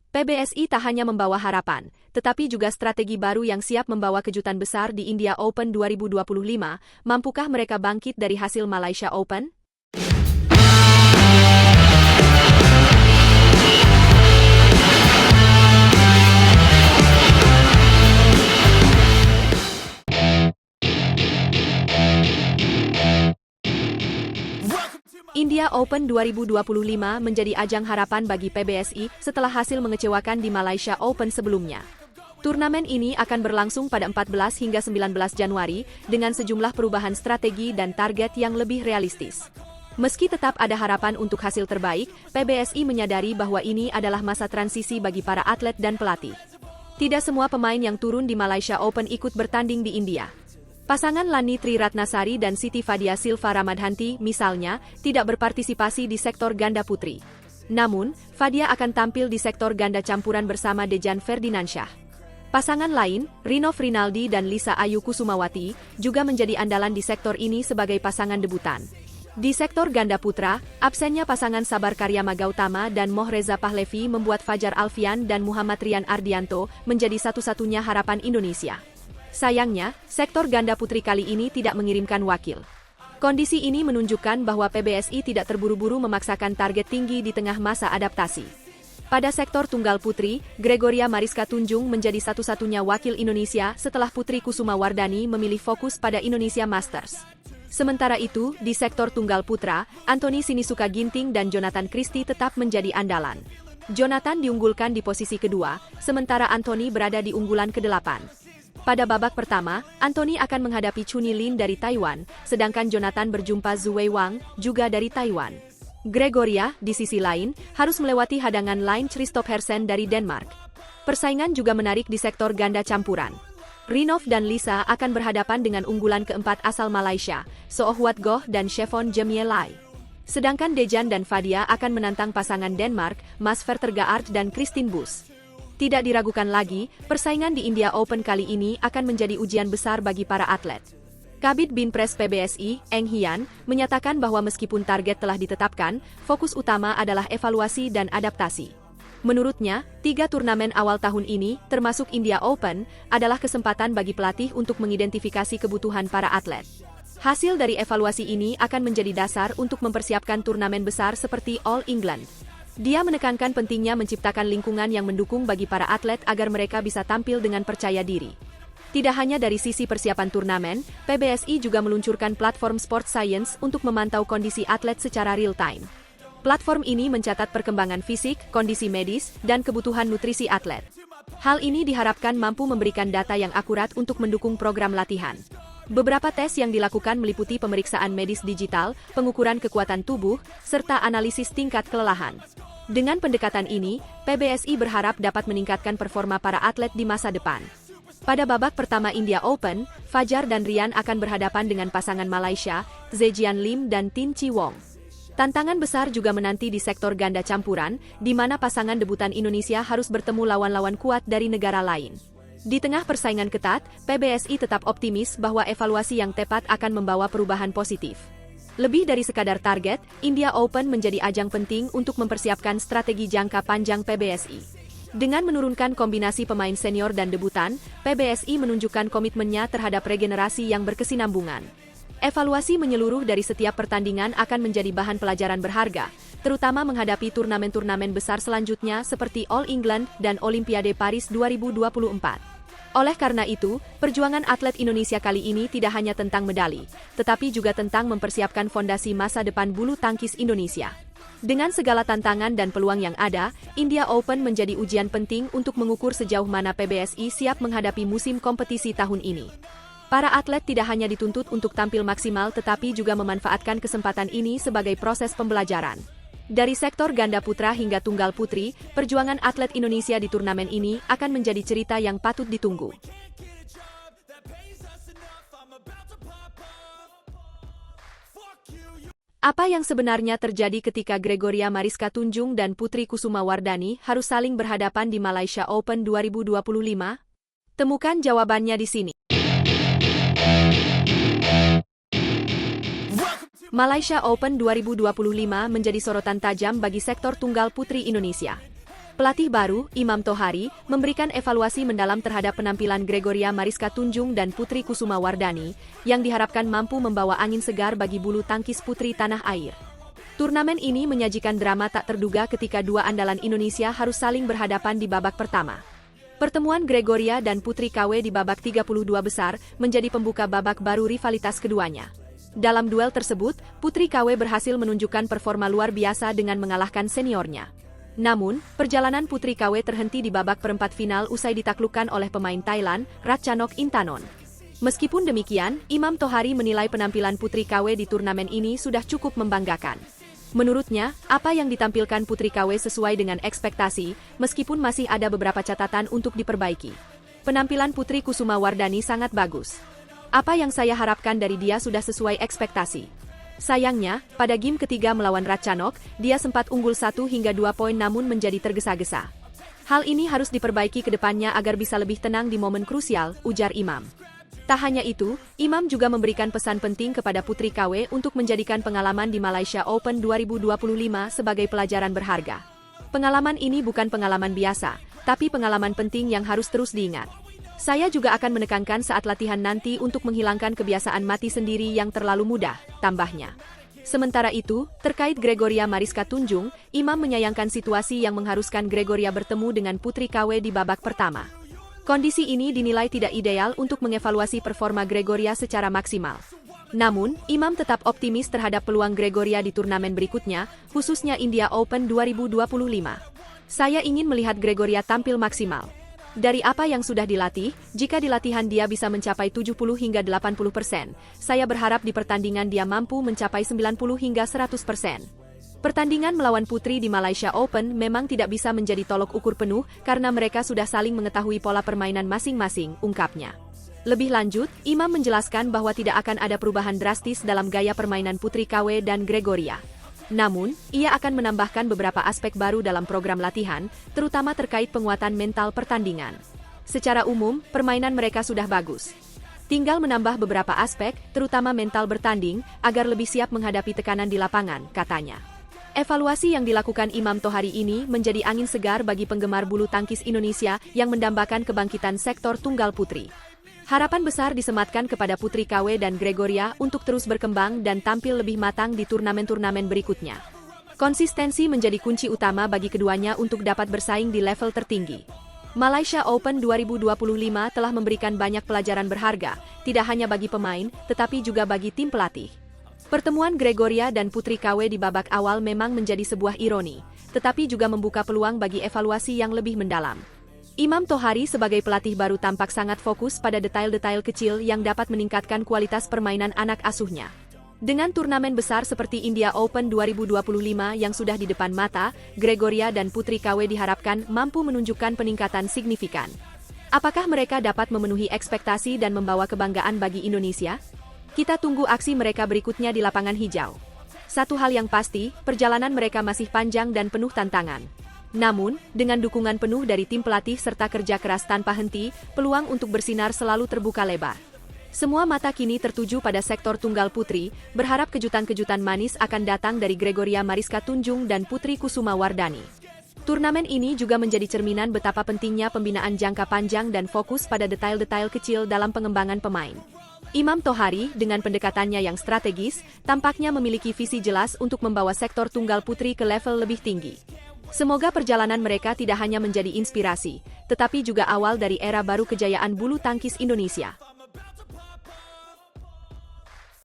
PBSI tak hanya membawa harapan, tetapi juga strategi baru yang siap membawa kejutan besar di India Open 2025. Mampukah mereka bangkit dari hasil Malaysia Open? India Open 2025 menjadi ajang harapan bagi PBSI setelah hasil mengecewakan di Malaysia Open sebelumnya. Turnamen ini akan berlangsung pada 14 hingga 19 Januari dengan sejumlah perubahan strategi dan target yang lebih realistis. Meski tetap ada harapan untuk hasil terbaik, PBSI menyadari bahwa ini adalah masa transisi bagi para atlet dan pelatih. Tidak semua pemain yang turun di Malaysia Open ikut bertanding di India. Pasangan Lani Tri Ratnasari dan Siti Fadia Silva Ramadhanti, misalnya, tidak berpartisipasi di sektor ganda putri. Namun, Fadia akan tampil di sektor ganda campuran bersama Dejan Ferdinansyah. Pasangan lain, Rinov Rinaldi dan Lisa Ayu Kusumawati, juga menjadi andalan di sektor ini sebagai pasangan debutan. Di sektor ganda putra, absennya pasangan Sabar Karyama Gautama dan Moh Reza Pahlevi membuat Fajar Alfian dan Muhammad Rian Ardianto menjadi satu-satunya harapan Indonesia. Sayangnya, sektor ganda putri kali ini tidak mengirimkan wakil. Kondisi ini menunjukkan bahwa PBSI tidak terburu-buru memaksakan target tinggi di tengah masa adaptasi. Pada sektor tunggal putri, Gregoria Mariska Tunjung menjadi satu-satunya wakil Indonesia setelah Putri Kusuma Wardani memilih fokus pada Indonesia Masters. Sementara itu, di sektor tunggal putra, Anthony Sinisuka Ginting dan Jonathan Christie tetap menjadi andalan. Jonathan diunggulkan di posisi kedua, sementara Anthony berada di unggulan ke-8. Pada babak pertama, Anthony akan menghadapi Chunyi Lin dari Taiwan, sedangkan Jonathan berjumpa Zhu Wei-Wang, juga dari Taiwan. Gregoria, di sisi lain, harus melewati hadangan lain Christophersen dari Denmark. Persaingan juga menarik di sektor ganda campuran. Rinov dan Lisa akan berhadapan dengan unggulan keempat asal Malaysia, Soohwat Goh dan Chevon Jemie Lai. Sedangkan Dejan dan Fadia akan menantang pasangan Denmark, Mas Vertergaard dan Christine Bus. Tidak diragukan lagi, persaingan di India Open kali ini akan menjadi ujian besar bagi para atlet. Kabid Binpres PBSI, Eng Hian, menyatakan bahwa meskipun target telah ditetapkan, fokus utama adalah evaluasi dan adaptasi. Menurutnya, 3 turnamen awal tahun ini, termasuk India Open, adalah kesempatan bagi pelatih untuk mengidentifikasi kebutuhan para atlet. Hasil dari evaluasi ini akan menjadi dasar untuk mempersiapkan turnamen besar seperti All England. Dia menekankan pentingnya menciptakan lingkungan yang mendukung bagi para atlet agar mereka bisa tampil dengan percaya diri. Tidak hanya dari sisi persiapan turnamen, PBSI juga meluncurkan platform Sport Science untuk memantau kondisi atlet secara real-time. Platform ini mencatat perkembangan fisik, kondisi medis, dan kebutuhan nutrisi atlet. Hal ini diharapkan mampu memberikan data yang akurat untuk mendukung program latihan. Beberapa tes yang dilakukan meliputi pemeriksaan medis digital, pengukuran kekuatan tubuh, serta analisis tingkat kelelahan. Dengan pendekatan ini, PBSI berharap dapat meningkatkan performa para atlet di masa depan. Pada babak pertama India Open, Fajar dan Rian akan berhadapan dengan pasangan Malaysia, Zhejian Lim dan Tin Chi Wong. Tantangan besar juga menanti di sektor ganda campuran, di mana pasangan debutan Indonesia harus bertemu lawan-lawan kuat dari negara lain. Di tengah persaingan ketat, PBSI tetap optimis bahwa evaluasi yang tepat akan membawa perubahan positif. Lebih dari sekadar target, India Open menjadi ajang penting untuk mempersiapkan strategi jangka panjang PBSI. Dengan menurunkan kombinasi pemain senior dan debutan, PBSI menunjukkan komitmennya terhadap regenerasi yang berkesinambungan. Evaluasi menyeluruh dari setiap pertandingan akan menjadi bahan pelajaran berharga, terutama menghadapi turnamen-turnamen besar selanjutnya seperti All England dan Olimpiade Paris 2024. Oleh karena itu, perjuangan atlet Indonesia kali ini tidak hanya tentang medali, tetapi juga tentang mempersiapkan fondasi masa depan bulu tangkis Indonesia. Dengan segala tantangan dan peluang yang ada, India Open menjadi ujian penting untuk mengukur sejauh mana PBSI siap menghadapi musim kompetisi tahun ini. Para atlet tidak hanya dituntut untuk tampil maksimal tetapi juga memanfaatkan kesempatan ini sebagai proses pembelajaran. Dari sektor ganda putra hingga tunggal putri, perjuangan atlet Indonesia di turnamen ini akan menjadi cerita yang patut ditunggu. Apa yang sebenarnya terjadi ketika Gregoria Mariska Tunjung dan Putri Kusuma Wardani harus saling berhadapan di Malaysia Open 2025? Temukan jawabannya di sini. Malaysia Open 2025 menjadi sorotan tajam bagi sektor tunggal putri Indonesia. Pelatih baru, Imam Tohari, memberikan evaluasi mendalam terhadap penampilan Gregoria Mariska Tunjung dan Putri Kusuma Wardani, yang diharapkan mampu membawa angin segar bagi bulu tangkis putri tanah air. Turnamen ini menyajikan drama tak terduga ketika dua andalan Indonesia harus saling berhadapan di babak pertama. Pertemuan Gregoria dan Putri KW di babak 32 besar menjadi pembuka babak baru rivalitas keduanya. Dalam duel tersebut, Putri KW berhasil menunjukkan performa luar biasa dengan mengalahkan seniornya. Namun, perjalanan Putri KW terhenti di babak perempat final usai ditaklukkan oleh pemain Thailand, Ratchanok Intanon. Meskipun demikian, Imam Tohari menilai penampilan Putri KW di turnamen ini sudah cukup membanggakan. Menurutnya, apa yang ditampilkan Putri KW sesuai dengan ekspektasi, meskipun masih ada beberapa catatan untuk diperbaiki. Penampilan Putri Kusuma Wardani sangat bagus. Apa yang saya harapkan dari dia sudah sesuai ekspektasi. Sayangnya, pada game ketiga melawan Ratchanok, dia sempat unggul 1 hingga 2 poin namun menjadi tergesa-gesa. Hal ini harus diperbaiki ke depannya agar bisa lebih tenang di momen krusial, ujar Imam. Tak hanya itu, Imam juga memberikan pesan penting kepada Putri KW untuk menjadikan pengalaman di Malaysia Open 2025 sebagai pelajaran berharga. Pengalaman ini bukan pengalaman biasa, tapi pengalaman penting yang harus terus diingat. Saya juga akan menekankan saat latihan nanti untuk menghilangkan kebiasaan mati sendiri yang terlalu mudah, tambahnya. Sementara itu, terkait Gregoria Mariska Tunjung, Imam menyayangkan situasi yang mengharuskan Gregoria bertemu dengan Putri KW di babak pertama. Kondisi ini dinilai tidak ideal untuk mengevaluasi performa Gregoria secara maksimal. Namun, Imam tetap optimis terhadap peluang Gregoria di turnamen berikutnya, khususnya India Open 2025. Saya ingin melihat Gregoria tampil maksimal. Dari apa yang sudah dilatih, jika di latihan dia bisa mencapai 70 hingga 80%, saya berharap di pertandingan dia mampu mencapai 90 hingga 100%. Pertandingan melawan Putri di Malaysia Open memang tidak bisa menjadi tolok ukur penuh karena mereka sudah saling mengetahui pola permainan masing-masing, ungkapnya. Lebih lanjut, Imam menjelaskan bahwa tidak akan ada perubahan drastis dalam gaya permainan Putri KW dan Gregoria. Namun, ia akan menambahkan beberapa aspek baru dalam program latihan, terutama terkait penguatan mental pertandingan. Secara umum, permainan mereka sudah bagus. Tinggal menambah beberapa aspek, terutama mental bertanding, agar lebih siap menghadapi tekanan di lapangan, katanya. Evaluasi yang dilakukan Imam Tohari ini menjadi angin segar bagi penggemar bulu tangkis Indonesia yang mendambakan kebangkitan sektor tunggal putri. Harapan besar disematkan kepada Putri KW dan Gregoria untuk terus berkembang dan tampil lebih matang di turnamen-turnamen berikutnya. Konsistensi menjadi kunci utama bagi keduanya untuk dapat bersaing di level tertinggi. Malaysia Open 2025 telah memberikan banyak pelajaran berharga, tidak hanya bagi pemain, tetapi juga bagi tim pelatih. Pertemuan Gregoria dan Putri KW di babak awal memang menjadi sebuah ironi, tetapi juga membuka peluang bagi evaluasi yang lebih mendalam. Imam Tohari sebagai pelatih baru tampak sangat fokus pada detail-detail kecil yang dapat meningkatkan kualitas permainan anak asuhnya. Dengan turnamen besar seperti India Open 2025 yang sudah di depan mata, Gregoria dan Putri KW diharapkan mampu menunjukkan peningkatan signifikan. Apakah mereka dapat memenuhi ekspektasi dan membawa kebanggaan bagi Indonesia? Kita tunggu aksi mereka berikutnya di lapangan hijau. Satu hal yang pasti, perjalanan mereka masih panjang dan penuh tantangan. Namun, dengan dukungan penuh dari tim pelatih serta kerja keras tanpa henti, peluang untuk bersinar selalu terbuka lebar. Semua mata kini tertuju pada sektor tunggal putri, berharap kejutan-kejutan manis akan datang dari Gregoria Mariska Tunjung dan Putri Kusuma Wardani. Turnamen ini juga menjadi cerminan betapa pentingnya pembinaan jangka panjang dan fokus pada detail-detail kecil dalam pengembangan pemain. Imam Tohari, dengan pendekatannya yang strategis, tampaknya memiliki visi jelas untuk membawa sektor tunggal putri ke level lebih tinggi. Semoga perjalanan mereka tidak hanya menjadi inspirasi, tetapi juga awal dari era baru kejayaan bulu tangkis Indonesia.